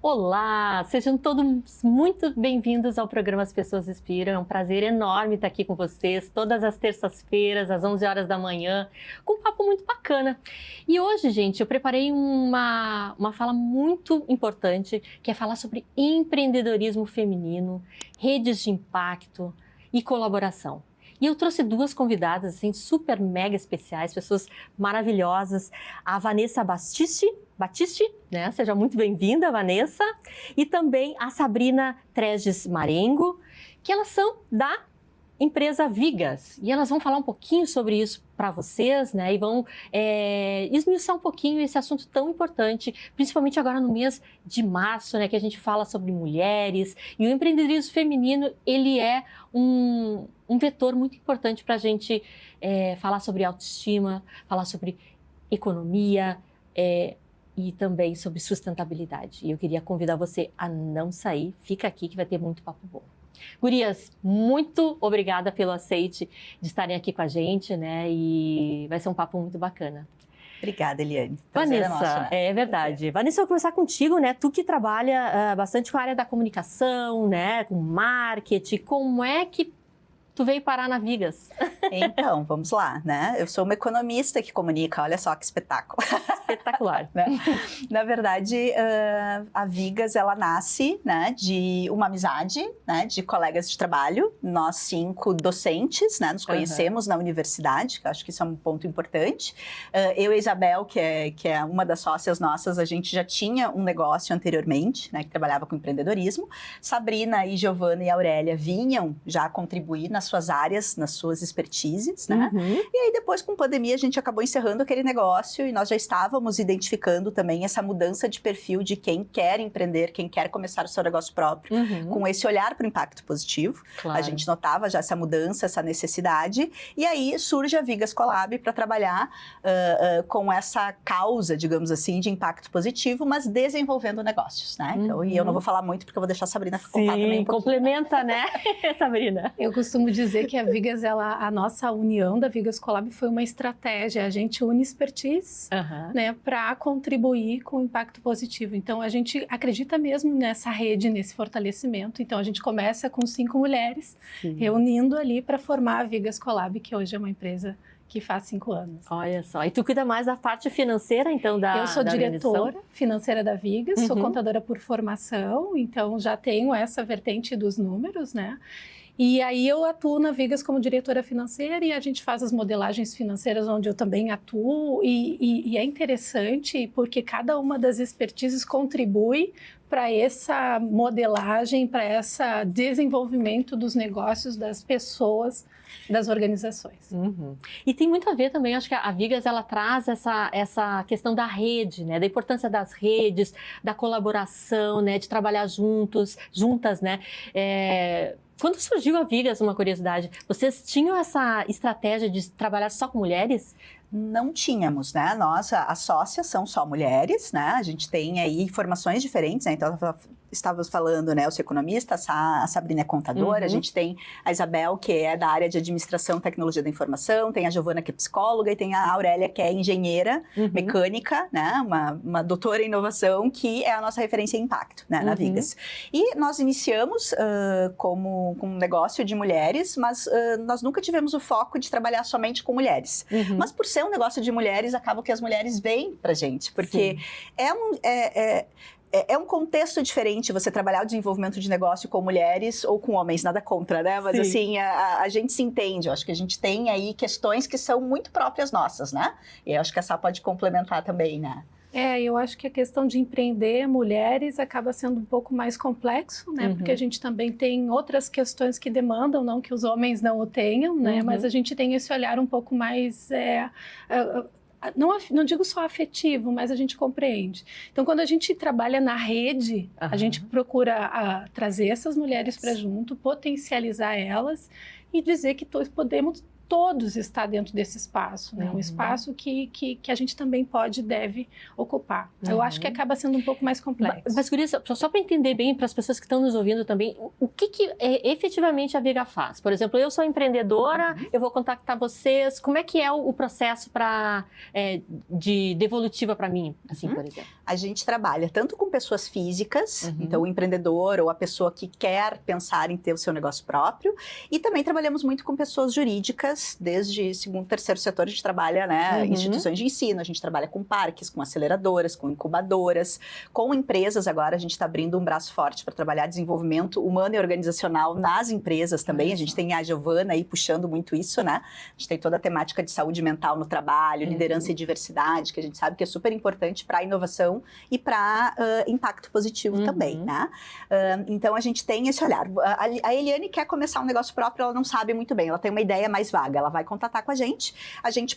Olá, sejam todos muito bem-vindos ao programa As Pessoas Inspiram. É um prazer enorme estar aqui com vocês todas as terças-feiras, às 11 horas da manhã, com um papo muito bacana. E hoje, gente, eu preparei uma fala muito importante, que é falar sobre empreendedorismo feminino, redes de impacto e colaboração. E eu trouxe duas convidadas, assim, super mega especiais, pessoas maravilhosas. A Vanessa Batiste, né? Seja muito bem-vinda, Vanessa. E também a Sabrina Treges Marengo, que elas são da empresa Vigas. E elas vão falar um pouquinho sobre isso para vocês, né? E vão esmiuçar um pouquinho esse assunto tão importante, principalmente agora no mês de março, né? Que a gente fala sobre mulheres. E o empreendedorismo feminino, ele é um vetor muito importante para a gente falar sobre autoestima, falar sobre economia, e também sobre sustentabilidade. E eu queria convidar você a não sair, fica aqui que vai ter muito papo bom. Gurias, muito obrigada pelo aceite de estarem aqui com a gente, né? E vai ser um papo muito bacana. Obrigada, Eliane. Vanessa, nosso, né? É verdade. Vanessa, eu vou começar contigo, né? Tu que trabalha bastante com a área da comunicação, né? Com marketing, como é que tu veio parar na Vigas? Então, vamos lá, né? Eu sou uma economista que comunica, olha só que espetáculo. Espetacular. Né? Na verdade, a Vigas, ela nasce, né, de uma amizade, né, de colegas de trabalho. Nós 5 docentes, né, nos conhecemos na universidade, que eu acho que isso é um ponto importante. Eu e a Isabel, que é uma das sócias nossas, a gente já tinha um negócio anteriormente, né, que trabalhava com empreendedorismo. Sabrina e Giovana e Aurélia vinham já contribuir nas suas áreas, nas suas expertises, né? E aí depois, com pandemia, a gente acabou encerrando aquele negócio e nós já estávamos identificando também essa mudança de perfil de quem quer empreender, quem quer começar o seu negócio próprio, com esse olhar para o impacto positivo. Claro. A gente notava já essa mudança, essa necessidade, e aí surge a Vigas Collab para trabalhar com essa causa, digamos assim, de impacto positivo, mas desenvolvendo negócios, né? Então, e eu não vou falar muito porque eu vou deixar a Sabrina contar também um pouquinho. Complementa, né, Sabrina? Eu costumo dizer que a Vigas, a nossa união da Vigas Collab foi uma estratégia. A gente une expertise, né, para contribuir com o impacto positivo. Então, a gente acredita mesmo nessa rede, nesse fortalecimento. Então, a gente começa com 5 mulheres, reunindo ali para formar a Vigas Collab, que hoje é uma empresa que faz 5 anos. Olha só, e tu cuida mais da parte financeira, então, da Eu sou diretora financeira da Vigas, sou contadora por formação, então já tenho essa vertente dos números, né? E aí eu atuo na Vigas como diretora financeira e a gente faz as modelagens financeiras onde eu também atuo e é interessante porque cada uma das expertises contribui para essa modelagem, para esse desenvolvimento dos negócios, das pessoas, das organizações. E tem muito a ver também, acho que a Vigas, ela traz essa questão da rede, né? Da importância das redes, da colaboração, né? De trabalhar juntas, né? Quando surgiu a Vigas, uma curiosidade, vocês tinham essa estratégia de trabalhar só com mulheres? Não tínhamos, né? Nós, as sócias são só mulheres, né? A gente tem aí formações diferentes, né? Então, estávamos falando, né? Eu sou economista, a Sabrina é contadora, a gente tem a Isabel, que é da área de administração e tecnologia da informação, tem a Giovana, que é psicóloga, e tem a Aurélia, que é engenheira mecânica, né? Uma doutora em inovação, que é a nossa referência em impacto, né? Na Vigas. E nós iniciamos com um negócio de mulheres, mas nós nunca tivemos o foco de trabalhar somente com mulheres. Mas por ser um negócio de mulheres, acaba que as mulheres vêm pra gente, porque é um contexto diferente você trabalhar o desenvolvimento de negócio com mulheres ou com homens, nada contra, né? Mas assim, a gente se entende, eu acho que a gente tem aí questões que são muito próprias nossas, né? E eu acho que essa pode complementar também, né? Eu acho que a questão de empreender mulheres acaba sendo um pouco mais complexo, né? Porque a gente também tem outras questões que demandam, não que os homens não o tenham, né? Mas a gente tem esse olhar um pouco mais... não digo só afetivo, mas a gente compreende. Então, quando a gente trabalha na rede, a gente procura trazer essas mulheres para junto, potencializar elas e dizer que todos podemos todos estar dentro desse espaço, né? Um espaço que a gente também pode e deve ocupar. Eu acho que acaba sendo um pouco mais complexo. Mas, Guria, só para entender bem, para as pessoas que estão nos ouvindo também, o que efetivamente a Viga faz? Por exemplo, eu sou empreendedora, eu vou contactar vocês, como é que é o processo de devolutiva para mim, assim, por exemplo? A gente trabalha tanto com pessoas físicas, então o empreendedor ou a pessoa que quer pensar em ter o seu negócio próprio, e também trabalhamos muito com pessoas jurídicas, desde segundo, terceiro setor, a gente trabalha, né, instituições de ensino, a gente trabalha com parques, com aceleradoras, com incubadoras, com empresas. Agora a gente está abrindo um braço forte para trabalhar desenvolvimento humano e organizacional nas empresas também. A gente tem a Giovana aí puxando muito isso, né? A gente tem toda a temática de saúde mental no trabalho, liderança e diversidade, que a gente sabe que é super importante para a inovação e para impacto positivo também, né? Então a gente tem esse olhar. A Eliane quer começar um negócio próprio, ela não sabe muito bem, ela tem uma ideia mais vaga. Ela vai contatar com a gente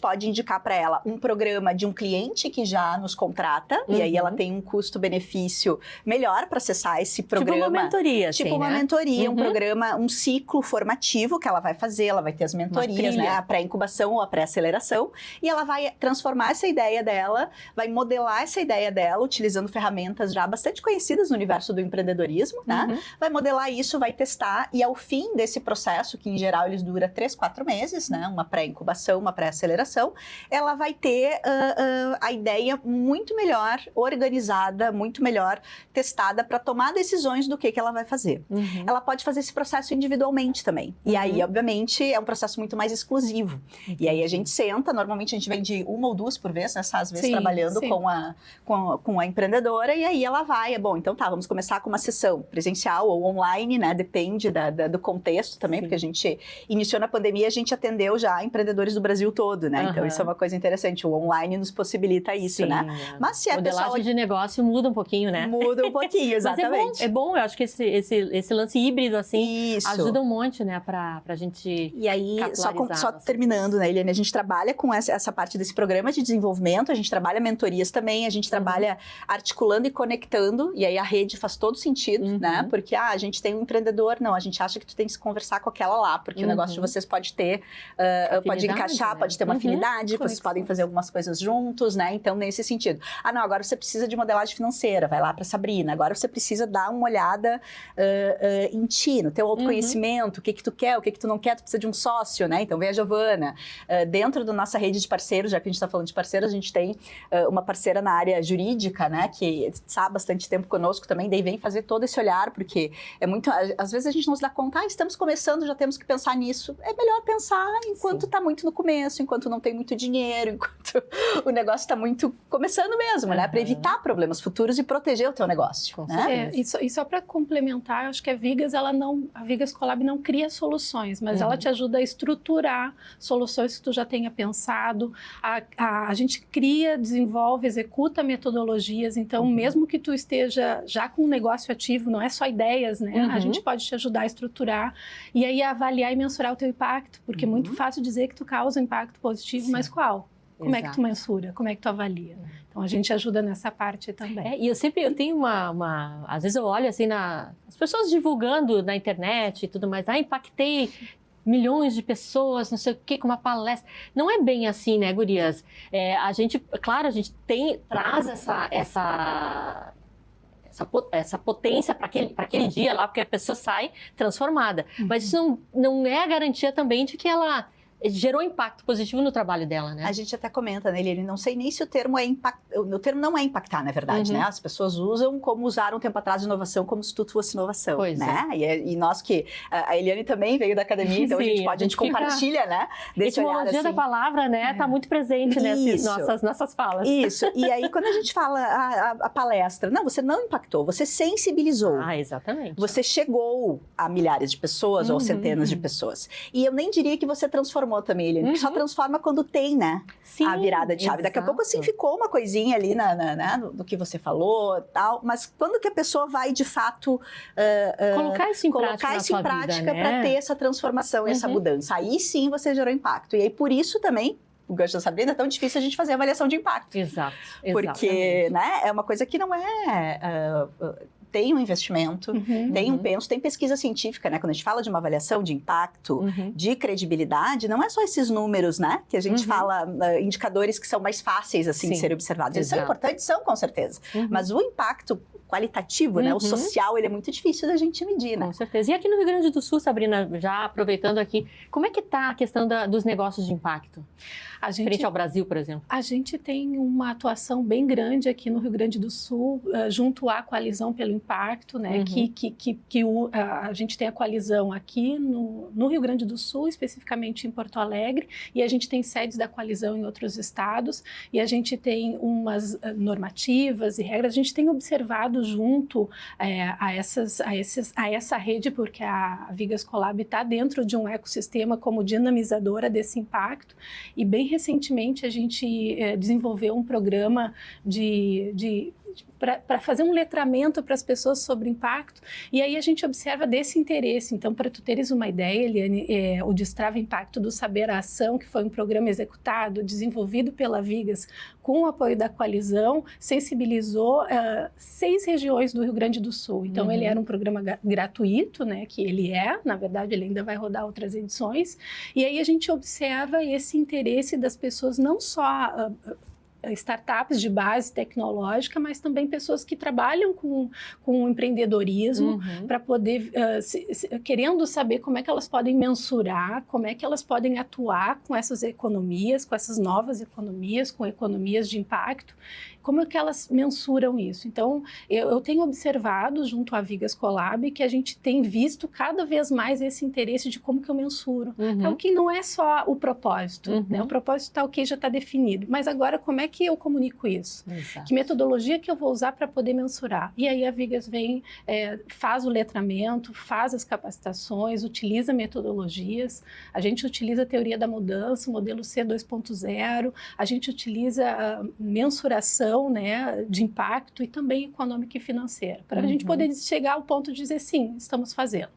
pode indicar para ela um programa de um cliente que já nos contrata, e aí ela tem um custo-benefício melhor para acessar esse programa. Tipo uma mentoria, tipo assim, uma né? mentoria, um programa, um ciclo formativo que ela vai fazer, ela vai ter as mentorias, né? A pré-incubação ou a pré-aceleração, e ela vai transformar essa ideia dela, vai modelar essa ideia dela, utilizando ferramentas já bastante conhecidas no universo do empreendedorismo, né? Vai modelar isso, vai testar, e ao fim desse processo, que em geral eles dura 3-4 meses, né? Uma pré-incubação, uma pré-aceleração, ela vai ter a ideia muito melhor organizada, muito melhor testada para tomar decisões do que ela vai fazer. Ela pode fazer esse processo individualmente também. E aí, obviamente, é um processo muito mais exclusivo. E aí a gente senta, normalmente a gente vende 1 ou 2 por vez, né? Às vezes trabalhando com a empreendedora, e aí ela vai, bom, então tá, vamos começar com uma sessão presencial ou online, né? Depende do contexto também, porque a gente iniciou na pandemia, a gente atendeu já empreendedores do Brasil todo, né? Então isso é uma coisa interessante, o online nos possibilita isso, né? Mas se a modelagem de negócio muda um pouquinho, né? Muda um pouquinho, exatamente. Mas é bom, eu acho que esse lance híbrido, assim, ajuda um monte, né, pra gente. E aí, só terminando, né, Eliane, a gente trabalha com essa parte desse programa de desenvolvimento, a gente trabalha mentorias também, a gente trabalha articulando e conectando, e aí a rede faz todo sentido, né? Porque a gente tem um empreendedor, não, a gente acha que tu tem que se conversar com aquela lá, porque o negócio de vocês pode ter, pode encaixar, pode ter uma afinidade, vocês podem fazer algumas coisas juntos, né? Então, nesse sentido. Não, agora você precisa de modelagem financeira, vai lá para Sabrina. Agora você precisa dar uma olhada em ti, no teu autoconhecimento, o que tu quer, o que tu não quer, tu precisa de um sócio, né? Então, vem a Giovana. Dentro da nossa rede de parceiros, já que a gente está falando de parceiros, a gente tem uma parceira na área jurídica, né? Que está há bastante tempo conosco também, daí vem fazer todo esse olhar, porque é muito... Às vezes a gente não se dá conta, estamos começando, já temos que pensar nisso. É melhor pensar enquanto está muito no começo, enquanto não tem muito dinheiro, enquanto o negócio está muito começando mesmo, né? Para evitar problemas futuros e proteger o teu negócio. Né? E só para complementar, acho que a Vigas Collab não cria soluções, mas ela te ajuda a estruturar soluções que tu já tenha pensado. A gente cria, desenvolve, executa metodologias, então mesmo que tu esteja já com um negócio ativo, não é só ideias, né? A gente pode te ajudar a estruturar e aí avaliar e mensurar o teu impacto, porque é muito fácil dizer que tu causa impacto positivo, mas qual? Como é que tu mensura? Como é que tu avalia? Então, a gente ajuda nessa parte também. E eu tenho às vezes eu olho assim, as pessoas divulgando na internet e tudo mais, impactei milhões de pessoas, não sei o que, com uma palestra. Não é bem assim, né, gurias? A gente traz essa potência para aquele dia lá, porque a pessoa sai transformada. Mas isso não é a garantia também de que ela gerou impacto positivo no trabalho dela, né? A gente até comenta, né, Eliane, não sei nem se o termo é impactar, o termo não é impactar, na verdade, né? As pessoas usam como usaram um tempo atrás de inovação, como se tudo fosse inovação, né? E nós que, a Eliane também veio da academia, então a gente compartilha, né? Desse olhar, a etimologia da palavra, né, tá muito presente nessas nossas falas. Isso, e aí quando a gente fala a palestra, não, você não impactou, você sensibilizou. Exatamente. Você chegou a milhares de pessoas ou centenas de pessoas. E eu nem diria que você transformou também, Eliane, porque só transforma quando tem, né? Sim, a virada de chave. exato. Daqui a pouco, assim, ficou uma coisinha ali no que você falou, tal, mas quando que a pessoa vai, de fato, colocar isso em prática né? Para ter essa transformação e essa mudança. Aí sim você gerou impacto. E aí, por isso também, o gancho da Sabrina, é tão difícil a gente fazer avaliação de impacto. Exato. Porque, né, é uma coisa que não é... tem um investimento, tem um penso, tem pesquisa científica, né? Quando a gente fala de uma avaliação de impacto, de credibilidade, não é só esses números, né? Que a gente fala, indicadores que são mais fáceis, assim, de serem observados. Eles são importantes, são, com certeza. Mas o impacto qualitativo, né? O social, ele é muito difícil da gente medir, né? Com certeza. E aqui no Rio Grande do Sul, Sabrina, já aproveitando aqui, como é que está a questão dos negócios de impacto? Frente ao Brasil, por exemplo. A gente tem uma atuação bem grande aqui no Rio Grande do Sul, junto à Coalizão pelo Impacto, né? A gente tem a coalizão aqui no Rio Grande do Sul, especificamente em Porto Alegre, e a gente tem sedes da coalizão em outros estados, e a gente tem umas normativas e regras. A gente tem observado junto a essa rede, porque a Vigas Colab está dentro de um ecossistema como dinamizadora desse impacto, e bem recentemente a gente desenvolveu um programa para fazer um letramento para as pessoas sobre impacto, e aí a gente observa desse interesse. Então, para tu teres uma ideia, Eliane, o Destrava Impacto do Saber a Ação, que foi um programa executado, desenvolvido pela Vigas, com o apoio da coalizão, sensibilizou 6 regiões do Rio Grande do Sul. Então, ele era um programa gratuito, né, que ele na verdade, ele ainda vai rodar outras edições, e aí a gente observa esse interesse das pessoas, não só startups de base tecnológica, mas também pessoas que trabalham com empreendedorismo, para poder, querendo saber como é que elas podem mensurar, como é que elas podem atuar com essas economias, com essas novas economias, com economias de impacto, como é que elas mensuram isso. Então, eu tenho observado junto à Vigas Colab que a gente tem visto cada vez mais esse interesse de como que eu mensuro. Então, que não é só o propósito, né? O propósito está ok, já está definido, mas agora como é que eu comunico isso? Exato. Que metodologia que eu vou usar para poder mensurar? E aí a Vigas vem, faz o letramento, faz as capacitações, utiliza metodologias, a gente utiliza a teoria da mudança, o modelo C 2.0, a gente utiliza a mensuração, né, de impacto e também econômica e financeira, para a gente poder chegar ao ponto de dizer sim, estamos fazendo.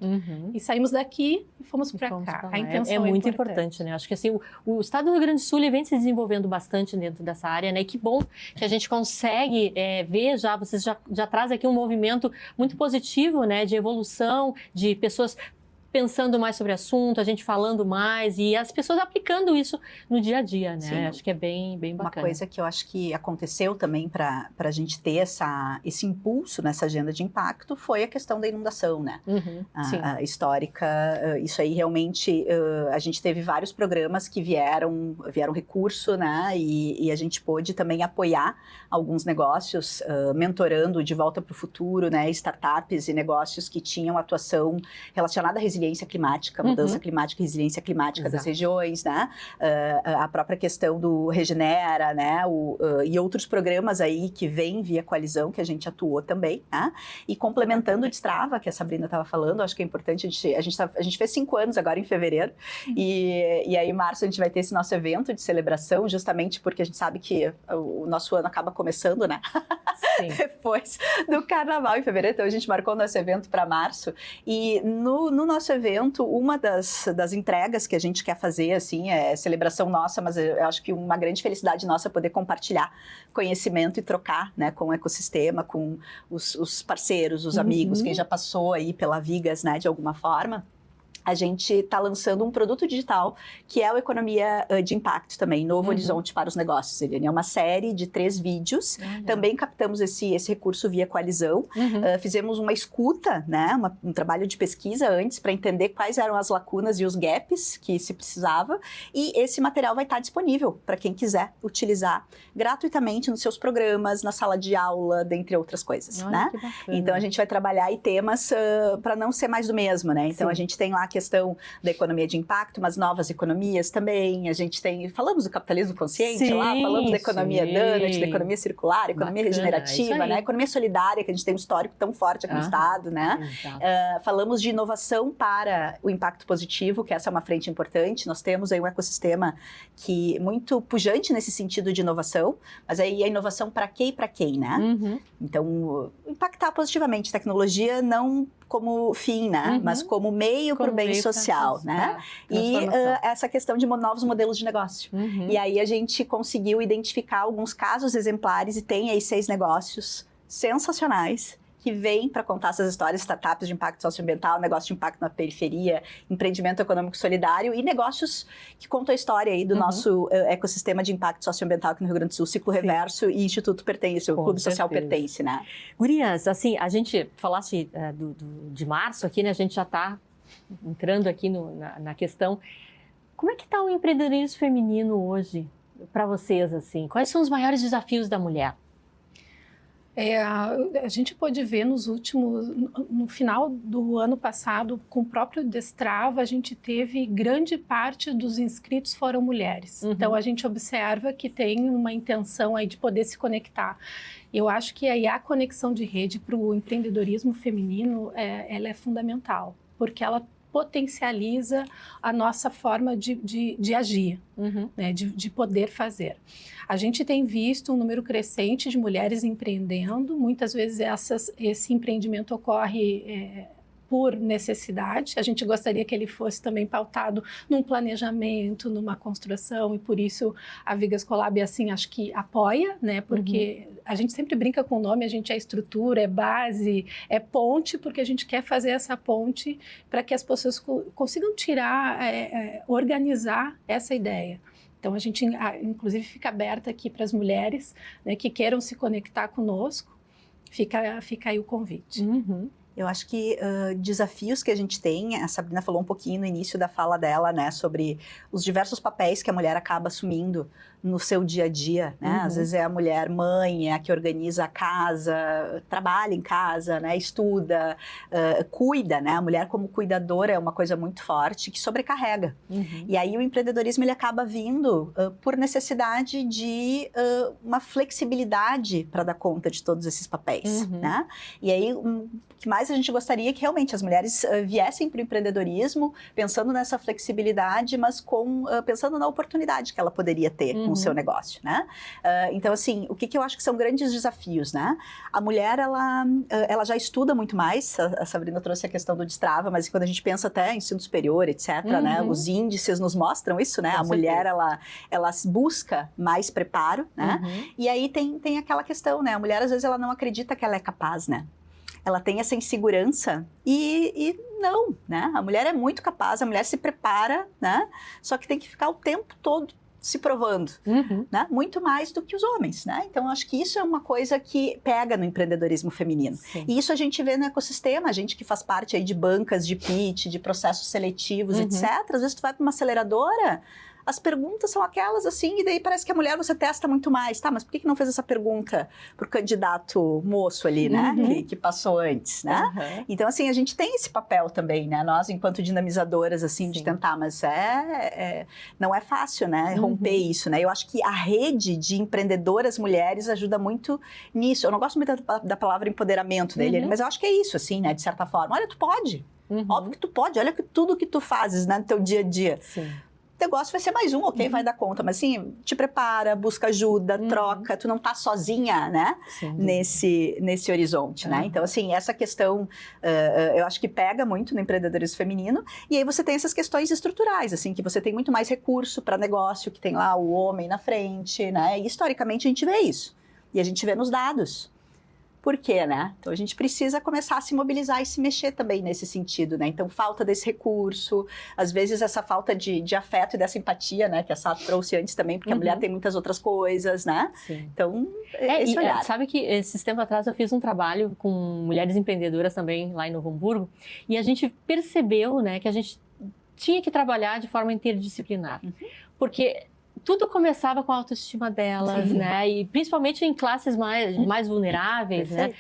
E saímos daqui e fomos para cá. A intenção é muito importante, né? Acho que assim, o estado do Rio Grande do Sul ele vem se desenvolvendo bastante dentro dessa área, né? E que bom que a gente consegue ver vocês já trazem aqui um movimento muito positivo, né? De evolução, de pessoas pensando mais sobre o assunto, a gente falando mais e as pessoas aplicando isso no dia a dia, né? Sim. Acho que é bem bacana. Uma coisa que eu acho que aconteceu também para a gente ter esse impulso nessa agenda de impacto foi a questão da inundação, né? A histórica, isso aí realmente, a gente teve vários programas que vieram recurso, né? E a gente pôde também apoiar alguns negócios, mentorando de volta para o futuro, né? Startups e negócios que tinham atuação relacionada à resiliência climática, mudança climática e resiliência climática das regiões, né? A própria questão do Regenera, né? E outros programas aí que vêm via coalizão, que a gente atuou também, né? E complementando o Destrava, que a Sabrina estava falando, acho que é importante, a gente fez 5 anos agora em fevereiro, e aí em março a gente vai ter esse nosso evento de celebração, justamente porque a gente sabe que o nosso ano acaba começando, né? Sim. Depois do carnaval em fevereiro, então a gente marcou o nosso evento para março, e no nosso evento, uma das entregas que a gente quer fazer, assim, é celebração nossa, mas eu acho que uma grande felicidade nossa é poder compartilhar conhecimento e trocar, né, com o ecossistema, com os parceiros, os amigos, quem já passou aí pela Vigas, né, de alguma forma. A gente está lançando um produto digital que é o Economia de Impacto também, Novo Horizonte para os Negócios. Ele é uma série de 3 vídeos. Também captamos esse recurso via coalizão. Fizemos uma escuta, né, um trabalho de pesquisa antes para entender quais eram as lacunas e os gaps que se precisava. E esse material vai estar disponível para quem quiser utilizar gratuitamente nos seus programas, na sala de aula, dentre outras coisas. Olha, né? Então a gente vai trabalhar aí temas para não ser mais do mesmo, né? Então a gente tem lá a questão da economia de impacto, mas novas economias também. A gente falamos do capitalismo consciente lá, falamos da economia donut, da economia circular, economia regenerativa, né? Economia solidária, que a gente tem um histórico tão forte aqui no estado, né? Falamos de inovação para o impacto positivo, que essa é uma frente importante. Nós temos aí um ecossistema que muito pujante nesse sentido de inovação, mas aí a inovação para quê e para quem, né? Então, impactar positivamente tecnologia não como fim, né? Mas como meio para o bem social, né? E essa questão de novos modelos de negócio. E aí a gente conseguiu identificar alguns casos exemplares e tem aí 6 negócios sensacionais que vêm para contar essas histórias, startups de impacto socioambiental, negócio de impacto na periferia, empreendimento econômico solidário e negócios que contam a história aí do nosso ecossistema de impacto socioambiental aqui no Rio Grande do Sul, Ciclo Reverso e Instituto Pertence, o Clube Social Pertence, né? Gurias, assim, a gente falasse de março aqui, né? A gente já está entrando aqui na questão. Como é que está o empreendedorismo feminino hoje para vocês, assim? Quais são os maiores desafios da mulher? A gente pôde ver no final do ano passado, com o próprio Destrava, a gente teve grande parte dos inscritos foram mulheres. Então, a gente observa que tem uma intenção aí de poder se conectar. Eu acho que aí a conexão de rede para o empreendedorismo feminino, ela é fundamental, porque ela potencializa a nossa forma de agir, né, de poder fazer. A gente tem visto um número crescente de mulheres empreendendo, muitas vezes esse empreendimento ocorre por necessidade. A gente gostaria que ele fosse também pautado num planejamento, numa construção, e por isso a Vigas Colab, assim, acho que apoia, né? Porque a gente sempre brinca com o nome, a gente é estrutura, é base, é ponte, porque a gente quer fazer essa ponte para que as pessoas consigam tirar, organizar essa ideia. Então, a gente, inclusive, fica aberta aqui para as mulheres, né, que queiram se conectar conosco. Fica aí o convite. Eu acho que desafios que a gente tem, a Sabrina falou um pouquinho no início da fala dela, né, sobre os diversos papéis que a mulher acaba assumindo no seu dia a dia, né? Às vezes é a mulher mãe, é a que organiza a casa, trabalha em casa, né, estuda, cuida, né? A mulher como cuidadora é uma coisa muito forte que sobrecarrega. E aí o empreendedorismo ele acaba vindo por necessidade de uma flexibilidade para dar conta de todos esses papéis, né? E aí o que mais a gente gostaria é que realmente as mulheres viessem para o empreendedorismo pensando nessa flexibilidade, mas pensando na oportunidade que ela poderia ter com o seu negócio, né? Então, assim, o que eu acho que são grandes desafios, né? A mulher, ela já estuda muito mais, a Sabrina trouxe a questão do Destrava, mas quando a gente pensa até em ensino superior, etc., né? Os índices nos mostram isso, né? A mulher, ela busca mais preparo, né? E aí tem aquela questão, né? A mulher, às vezes, ela não acredita que ela é capaz, né? Ela tem essa insegurança e não, né? A mulher é muito capaz, a mulher se prepara, né? Só que tem que ficar o tempo todo se provando, né? Muito mais do que os homens, né? Então, acho que isso é uma coisa que pega no empreendedorismo feminino. Sim. E isso a gente vê no ecossistema, a gente que faz parte aí de bancas, de pitch, de processos seletivos, etc. Às vezes tu vai para uma aceleradora, as perguntas são aquelas assim, e daí parece que a mulher você testa muito mais, tá? Mas por que não fez essa pergunta pro candidato moço ali, né? Que passou antes, né? Então, assim, a gente tem esse papel também, né? Nós, enquanto dinamizadoras, assim, de tentar, mas não é fácil, né? Romper isso, né? Eu acho que a rede de empreendedoras mulheres ajuda muito nisso. Eu não gosto muito da palavra empoderamento dele, mas eu acho que é isso, assim, né? De certa forma. Olha, tu pode. Óbvio que tu pode. Olha tudo que tu fazes, né? No teu dia a dia. Sim. O negócio vai ser mais um, ok? Vai dar conta, mas assim, te prepara, busca ajuda, troca, tu não tá sozinha, né? Nesse horizonte, né? Então, assim, essa questão, eu acho que pega muito no empreendedorismo feminino, e aí você tem essas questões estruturais, assim, que você tem muito mais recurso para negócio, que tem lá o homem na frente, né? E historicamente a gente vê isso, e a gente vê nos dados. Por quê, né? Então, a gente precisa começar a se mobilizar e se mexer também nesse sentido, né? Então, falta desse recurso, às vezes essa falta de afeto e dessa empatia, né? Que a Sá trouxe antes também, porque a mulher tem muitas outras coisas, né? Sim. Então, esse olhar. Sabe que esses tempos atrás eu fiz um trabalho com mulheres empreendedoras também lá em Novo Hamburgo, e a gente percebeu, né, que a gente tinha que trabalhar de forma interdisciplinar. Porque tudo começava com a autoestima delas, né? E principalmente em classes mais vulneráveis, né?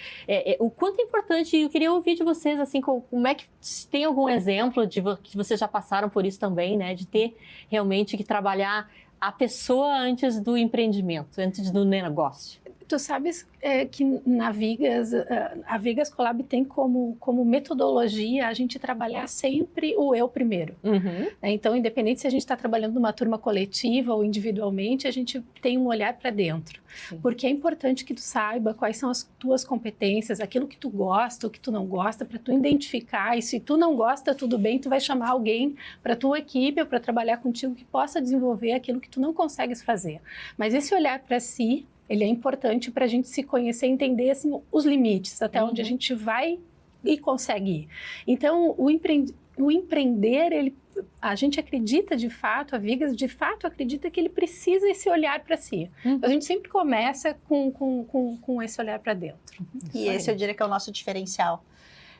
O quanto é importante, e eu queria ouvir de vocês, assim, como é que tem algum exemplo de que vocês já passaram por isso também, né? De ter realmente que trabalhar a pessoa antes do empreendimento, antes do negócio. Tu sabes que na Vigas, a Vigas Colab tem como metodologia a gente trabalhar sempre o eu primeiro. Então, independente se a gente está trabalhando numa turma coletiva ou individualmente, a gente tem um olhar para dentro. Porque é importante que tu saiba quais são as tuas competências, aquilo que tu gosta, o que tu não gosta, para tu identificar. E se tu não gosta, tudo bem, tu vai chamar alguém para tua equipe ou para trabalhar contigo que possa desenvolver aquilo que tu não consegues fazer. Mas esse olhar para si, Ele é importante para a gente se conhecer, entender assim, os limites, até onde a gente vai e consegue ir. Então, o empreender, a gente acredita de fato, a Vigas de fato acredita que ele precisa esse olhar para si. A gente sempre começa com esse olhar para dentro. E esse eu diria que é o nosso diferencial.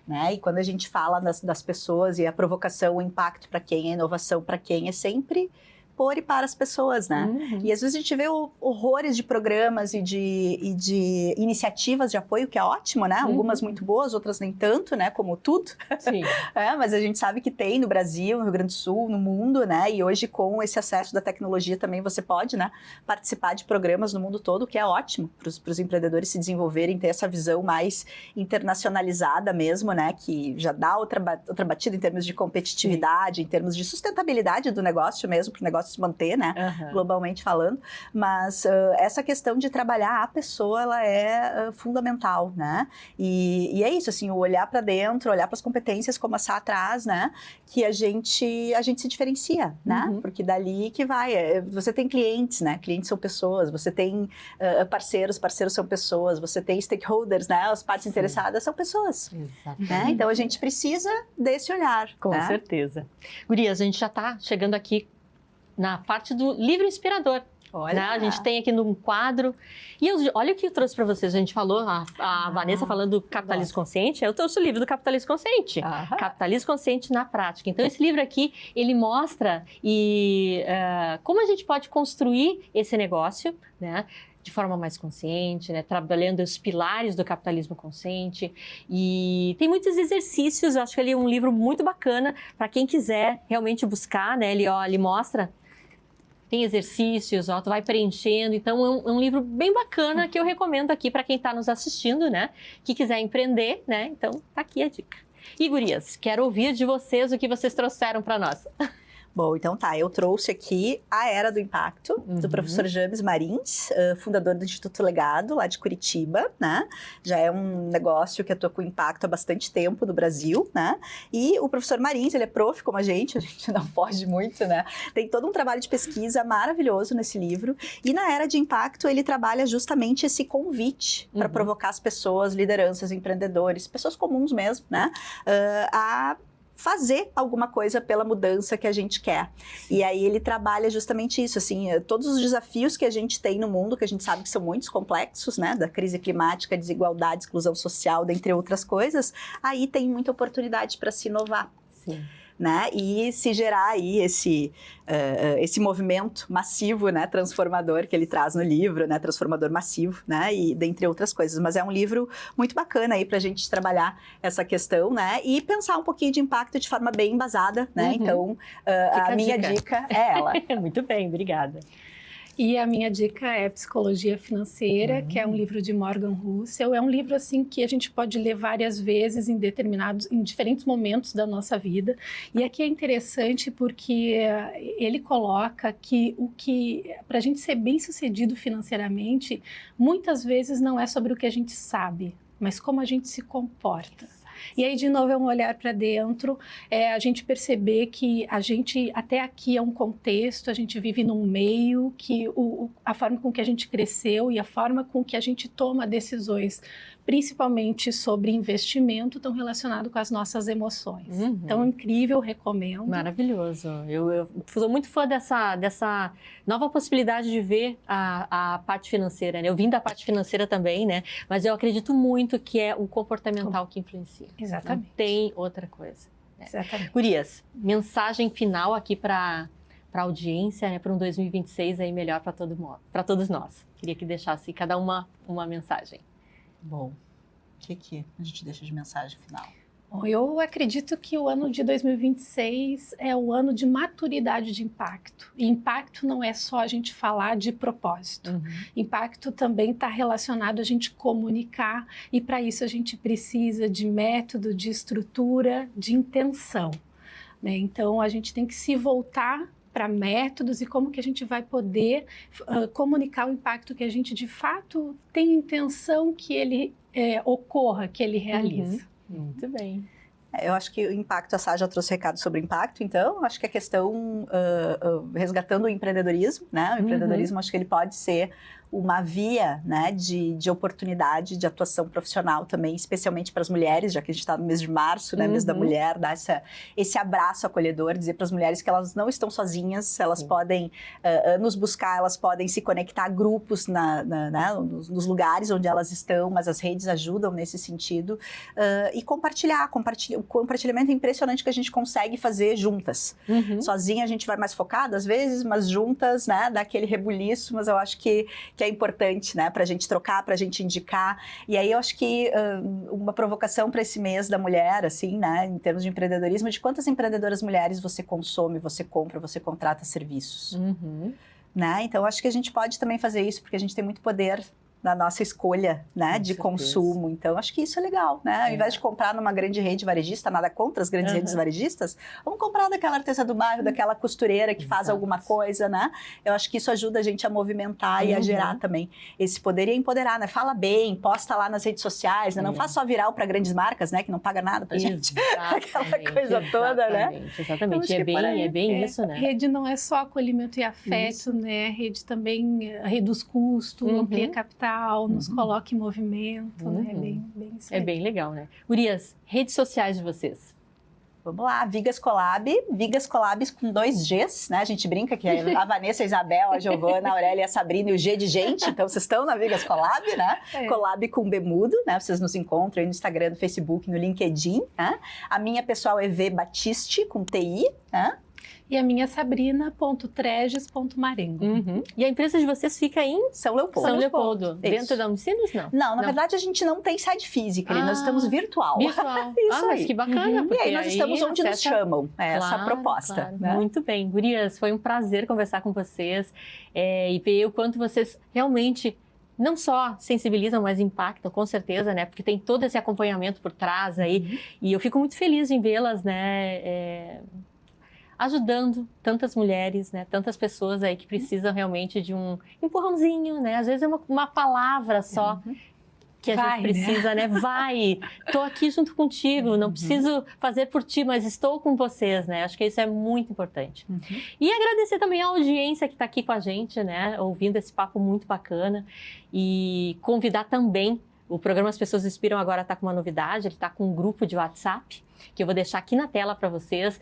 Né? E quando a gente fala das pessoas e a provocação, o impacto para quem, a inovação para quem, é sempre por e para as pessoas, né? E às vezes a gente vê horrores de programas e de iniciativas de apoio, que é ótimo, né? Algumas muito boas, outras nem tanto, né? Como tudo. Sim. Mas a gente sabe que tem no Brasil, no Rio Grande do Sul, no mundo, né? E hoje com esse acesso da tecnologia também você pode, né? Participar de programas no mundo todo, que é ótimo para os empreendedores se desenvolverem, ter essa visão mais internacionalizada mesmo, né? Que já dá outra batida em termos de competitividade, em termos de sustentabilidade do negócio mesmo, para o negócio se manter, né, globalmente falando, mas essa questão de trabalhar a pessoa, ela é fundamental, né, e é isso, assim, o olhar para dentro, olhar para as competências, como a Sá traz, né, que a gente se diferencia, né, porque dali que vai, você tem clientes, né, clientes são pessoas, você tem parceiros são pessoas, você tem stakeholders, né, as partes interessadas são pessoas. Exatamente. Né? Então a gente precisa desse olhar. Com certeza. Gurias, a gente já está chegando aqui na parte do livro inspirador. Olha. Né? A gente tem aqui num quadro. E olha o que eu trouxe para vocês. A gente falou, a Vanessa falando do capitalismo consciente. Eu trouxe o livro do capitalismo consciente. Capitalismo consciente na prática. Então, esse livro aqui, ele mostra como a gente pode construir esse negócio, né? De forma mais consciente, né? Trabalhando os pilares do capitalismo consciente. E tem muitos exercícios. Eu acho que ele é um livro muito bacana para quem quiser realmente buscar, né? Ele mostra. Tem exercícios, tu vai preenchendo. Então, é um livro bem bacana que eu recomendo aqui para quem está nos assistindo, né? Que quiser empreender, né? Então, tá aqui a dica. E, gurias, quero ouvir de vocês o que vocês trouxeram para nós. Bom, então tá, eu trouxe aqui A Era do Impacto, do professor James Marins, fundador do Instituto Legado, lá de Curitiba, né? Já é um negócio que atua com impacto há bastante tempo no Brasil, né? E o professor Marins, ele é prof como a gente não foge muito, né? Tem todo um trabalho de pesquisa maravilhoso nesse livro. E na Era de Impacto, ele trabalha justamente esse convite para provocar as pessoas, lideranças, empreendedores, pessoas comuns mesmo, né? A fazer alguma coisa pela mudança que a gente quer. E aí ele trabalha justamente isso, assim, todos os desafios que a gente tem no mundo, que a gente sabe que são muitos complexos, né, da crise climática, desigualdade, exclusão social, dentre outras coisas, aí tem muita oportunidade para se inovar. Sim. Né? E se gerar aí esse movimento massivo, né, transformador que ele traz no livro, né, transformador massivo, né, e dentre outras coisas. Mas é um livro muito bacana aí para a gente trabalhar essa questão, né, e pensar um pouquinho de impacto de forma bem embasada, né. Então, a minha dica é ela. Muito bem, obrigada. E a minha dica é Psicologia Financeira, que é um livro de Morgan Housel. É um livro assim que a gente pode ler várias vezes em diferentes momentos da nossa vida. E aqui é interessante porque ele coloca que para a gente ser bem-sucedido financeiramente, muitas vezes não é sobre o que a gente sabe, mas como a gente se comporta. E aí, de novo, é um olhar para dentro, a gente perceber que a gente, até aqui é um contexto, a gente vive num meio que a forma com que a gente cresceu e a forma com que a gente toma decisões, principalmente sobre investimento, estão relacionados com as nossas emoções. Então, incrível, recomendo. Maravilhoso. Eu sou muito fã dessa nova possibilidade de ver a parte financeira, né? Eu vim da parte financeira também, né? Mas eu acredito muito que é o comportamental que influencia. Exatamente. Não tem outra coisa. Né? Exatamente. Gurias, mensagem final aqui para a audiência, né? Para um 2026 aí melhor para todos nós. Queria que deixasse cada uma mensagem. Bom, o que a gente deixa de mensagem final? Bom, eu acredito que o ano de 2026 é o ano de maturidade de impacto. E impacto não é só a gente falar de propósito. Impacto também está relacionado a gente comunicar, e para isso a gente precisa de método, de estrutura, de intenção, né? Então a gente tem que se voltar para métodos e como que a gente vai poder comunicar o impacto que a gente de fato tem intenção que ele ocorra, que ele realize. Muito bem. Eu acho que o impacto, a Sá já trouxe recado sobre impacto, então acho que a questão resgatando o empreendedorismo, né? O empreendedorismo acho que ele pode ser uma via, né, de oportunidade de atuação profissional também, especialmente para as mulheres, já que a gente está no mês de março, né, mês da mulher, dar esse abraço acolhedor, dizer para as mulheres que elas não estão sozinhas, elas podem nos buscar, elas podem se conectar a grupos né, nos lugares onde elas estão, mas as redes ajudam nesse sentido, e compartilhar. O compartilhamento é impressionante que a gente consegue fazer juntas. Sozinha a gente vai mais focada às vezes, mas juntas, né, dá aquele rebuliço, mas eu acho que é importante, né, para a gente trocar, para a gente indicar. E aí eu acho que uma provocação para esse mês da mulher, assim, né, em termos de empreendedorismo, de quantas empreendedoras mulheres você consome, você compra, você contrata serviços. Né? Então, acho que a gente pode também fazer isso, porque a gente tem muito poder na nossa escolha, né, de consumo. Então, acho que isso é legal, né? Ao invés de comprar numa grande rede varejista, nada contra as grandes redes varejistas, vamos comprar daquela artesã do bairro, daquela costureira que faz alguma coisa, né? Eu acho que isso ajuda a gente a movimentar e a gerar também esse poder e a empoderar, né? Fala bem, posta lá nas redes sociais, né? Não faz só viral para grandes marcas, né? Que não paga nada pra gente. Aquela coisa toda, né? Exatamente, é bem isso, né? Rede não é só acolhimento e afeto, né? Rede também reduz custo, amplia capital, nos coloca em movimento, né? É bem legal, né? Gurias, redes sociais de vocês. Vamos lá, Vigas Collabs com 2 Gs, né? A gente brinca que a Vanessa, a Isabel, a Giovana, a Aurélia, a Sabrina e o G de gente, então vocês estão na Vigas Collab, né? Collab com B mudo, né? Vocês nos encontram aí no Instagram, no Facebook, no LinkedIn, né? A minha pessoal é V Batiste, com TI, né? E a minha Sabrina.treges.marengo. E a empresa de vocês fica em São Leopoldo. São Leopoldo. Dentro da Unicinos, não? Não, na verdade a gente não tem sede física, nós estamos virtual. Virtual. Isso mas aí. que bacana. E aí nós estamos onde nos chamam, essa proposta. Claro. Né? Muito bem. Gurias, foi um prazer conversar com vocês e ver o quanto vocês realmente não só sensibilizam, mas impactam, com certeza, né? Porque tem todo esse acompanhamento por trás aí. E eu fico muito feliz em vê-las, né? Ajudando tantas mulheres, né? Tantas pessoas aí que precisam realmente de um empurrãozinho, né? Às vezes é uma palavra só que a gente precisa, né? Vai, tô aqui junto contigo, não preciso fazer por ti, mas estou com vocês, né? Acho que isso é muito importante. E agradecer também a audiência que está aqui com a gente, né? Ouvindo esse papo muito bacana e convidar também. O programa As Pessoas Inspiram agora está com uma novidade, ele está com um grupo de WhatsApp, que eu vou deixar aqui na tela para vocês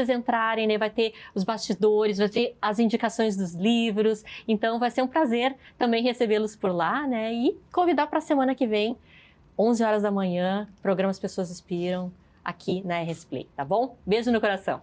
entrarem, né? Vai ter os bastidores, vai ter as indicações dos livros, então vai ser um prazer também recebê-los por lá, né? E convidar para a semana que vem, 11 horas da manhã, programa As Pessoas Inspiram, aqui na RS Play, tá bom? Beijo no coração!